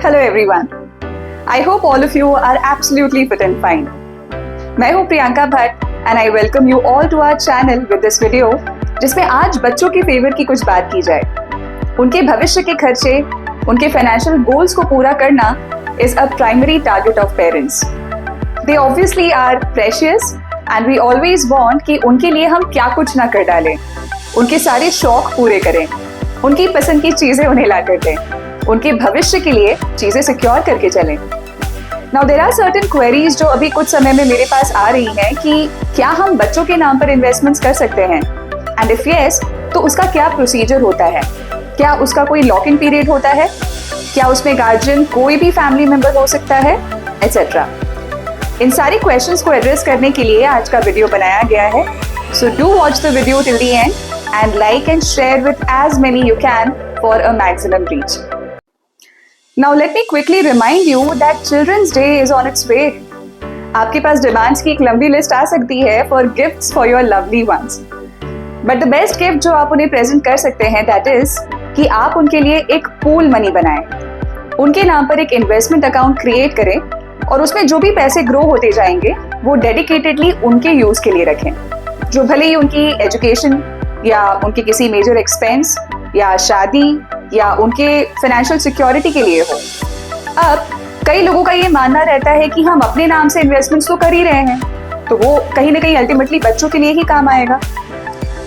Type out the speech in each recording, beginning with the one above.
Hello everyone. I hope all of you are absolutely fit and fine. मैं हूँ Priyanka Bhatt and I welcome you all to our channel with this video जिसमें आज बच्चों के favour की कुछ बात की जाए। उनके भविष्य के खर्चे, उनके फाइनेंशियल गोल्स को पूरा करना is a primary target of parents. They obviously are precious and we always want कि उनके लिए हम क्या कुछ ना कर डालें, उनके सारे शौक पूरे करें, उनकी पसंद की चीजें उन्हें ला कर दें, उनके भविष्य के लिए चीजें सिक्योर करके चलें। Now there are certain queries जो अभी कुछ समय में मेरे पास आ रही हैं कि क्या हम बच्चों के नाम पर इन्वेस्टमेंट्स कर सकते हैं, एंड इफ यस तो उसका क्या प्रोसीजर होता है, क्या उसका कोई लॉक इन पीरियड होता है, क्या उसमें गार्जियन कोई भी फैमिली मेंबर हो सकता है, एटसेट्रा। इन सारे क्वेश्चंस को एड्रेस करने के लिए आज का वीडियो बनाया गया है। So do watch the video till the end and like and share with as many you can for a maximum reach. Now let me quickly remind you that Children's Day is on its way. आपके पास demands की एक लंबी list आ सकती है for gifts for your lovely ones. But the best gift जो आप उन्हें present कर सकते हैं that is कि आप उनके लिए एक पूल मनी बनाएं, उनके नाम पर एक इन्वेस्टमेंट अकाउंट क्रिएट करें और उसमें जो भी पैसे ग्रो होते जाएंगे वो डेडिकेटेडली उनके यूज के लिए रखें, जो भले ही उनकी एजुकेशन या उनके किसी मेजर एक्सपेंस या शादी या उनके फाइनेंशियल सिक्योरिटी के लिए हो। अब कई लोगों का ये मानना रहता है कि हम अपने नाम से इन्वेस्टमेंट्स तो कर ही रहे हैं, तो वो कहीं ना कहीं अल्टीमेटली बच्चों के लिए ही काम आएगा।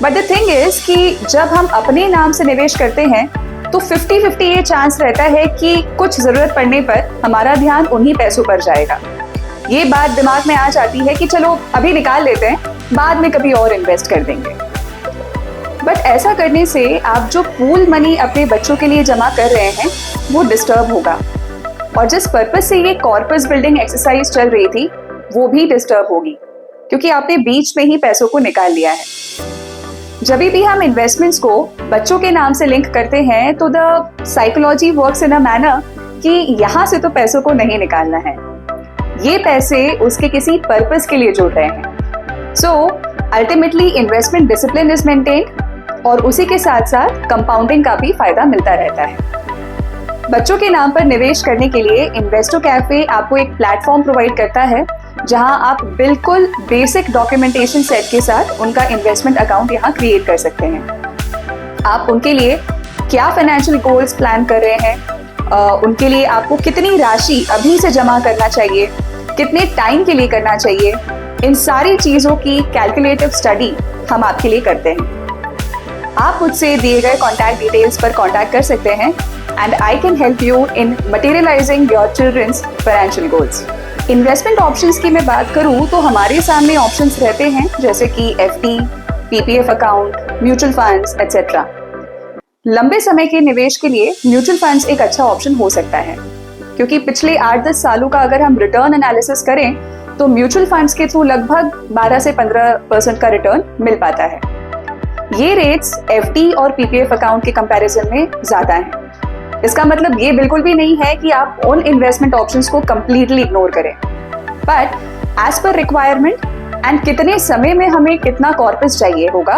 बट द थिंग इज कि जब हम अपने नाम से निवेश करते हैं तो 50-50 ये चांस रहता है कि कुछ जरूरत पड़ने पर हमारा ध्यान उन्हीं पैसों पर जाएगा। ये बात दिमाग में आ जाती है कि चलो अभी निकाल लेते हैं, बाद में कभी और इन्वेस्ट कर देंगे। बट ऐसा करने से आप जो पूल मनी अपने बच्चों के लिए जमा कर रहे हैं वो डिस्टर्ब होगा, और जिस पर्पस से ये कॉर्पस बिल्डिंग एक्सरसाइज चल रही थी वो भी डिस्टर्ब होगी, क्योंकि आपने बीच में ही पैसों को निकाल लिया है। जब भी हम इन्वेस्टमेंट्स को बच्चों के नाम से लिंक करते हैं तो the psychology works in a manner कि यहाँ से तो पैसों को नहीं निकालना है, ये पैसे उसके किसी पर्पस के लिए जुड़ रहे हैं। So ultimately investment discipline is maintained और उसी के साथ साथ कंपाउंडिंग का भी फायदा मिलता रहता है। बच्चों के नाम पर निवेश करने के लिए इन्वेस्टो कैफे आपको एक प्लेटफॉर्म प्रोवाइड करता है जहां आप बिल्कुल बेसिक डॉक्यूमेंटेशन सेट के साथ उनका इन्वेस्टमेंट अकाउंट यहां क्रिएट कर सकते हैं। आप उनके लिए क्या फाइनेंशियल गोल्स प्लान कर रहे हैं, उनके लिए आपको कितनी राशि अभी से जमा करना चाहिए, कितने टाइम के लिए करना चाहिए, इन सारी चीजों की कैलकुलेटिव स्टडी हम आपके लिए करते हैं। आप मुझसे दिए गए कॉन्टैक्ट डिटेल्स पर कॉन्टैक्ट कर सकते हैं and I can help you in materialising your children's financial goals. Investment options की मैं बात करूं तो हमारे सामने ऑप्शंस रहते हैं जैसे कि FD, PPF account, mutual funds etcetera. लंबे समय के निवेश के लिए म्यूचुअल फंड्स एक अच्छा ऑप्शन हो सकता है, क्योंकि पिछले 8-10 सालों का अगर हम रिटर्न एनालिसिस करें तो म्यूचुअल फंड्स के थ्रू लगभग 12 से 15% का रिटर्न मिल पाता है। ये रेट्स एफडी और पीपीएफ अकाउंट के कंपैरिजन में ज्यादा हैं। इसका मतलब ये बिल्कुल भी नहीं है कि आप उन इन्वेस्टमेंट ऑप्शंस को कंप्लीटली इग्नोर करें, but as per requirement and कितने समय में हमें कितना कॉर्पस चाहिए होगा,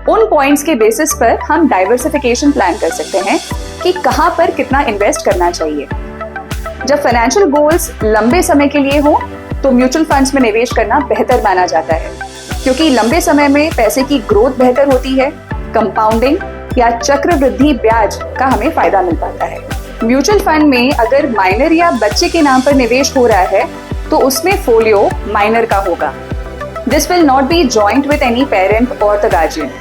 उन पॉइंट्स के बेसिस पर हम डाइवर्सिफिकेशन प्लान कर सकते हैं कि कहां पर कितना इन्वेस्ट करना चाहिए। जब फाइनेंशियल गोल्स लंबे समय के लिए हो तो म्यूचुअल फंड्स में निवेश करना बेहतर माना जाता है, क्योंकि लंबे समय में पैसे की ग्रोथ बेहतर होती है, कंपाउंडिंग या चक्रवृद्धि ब्याज का हमें फायदा मिल पाता है। म्यूचुअल फंड में अगर माइनर या बच्चे के नाम पर निवेश हो रहा है तो उसमें फोलियो माइनर का होगा। This will not be joint with any parent और द गार्जियन।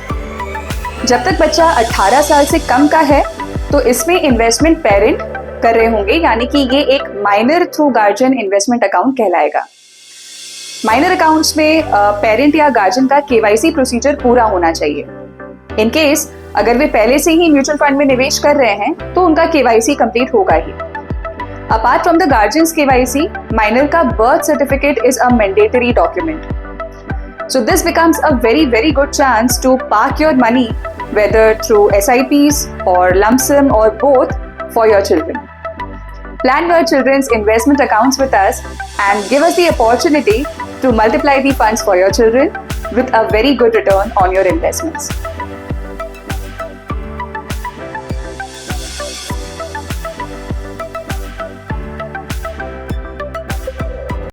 जब तक बच्चा 18 साल से कम का है तो इसमें इन्वेस्टमेंट पेरेंट कर रहे होंगे, यानी कि ये एक minor through guardian investment account कहलाएगा। माइनर अकाउंट्स में पेरेंट या गार्जियन का केवाईसी प्रोसीजर पूरा होना चाहिए। इन केस अगर वे पहले से ही म्यूचुअल फंड में निवेश कर रहे हैं तो उनका केवाईसी कंप्लीट होगा ही। Apart from the guardian's KYC, minor का birth certificate is a mandatory document. So this becomes a very good chance to park your money, whether through SIPs और lump sum or both for your children. Plan your children's investment accounts with us and give us the opportunity to multiply the funds for your children with a very good return on your investments.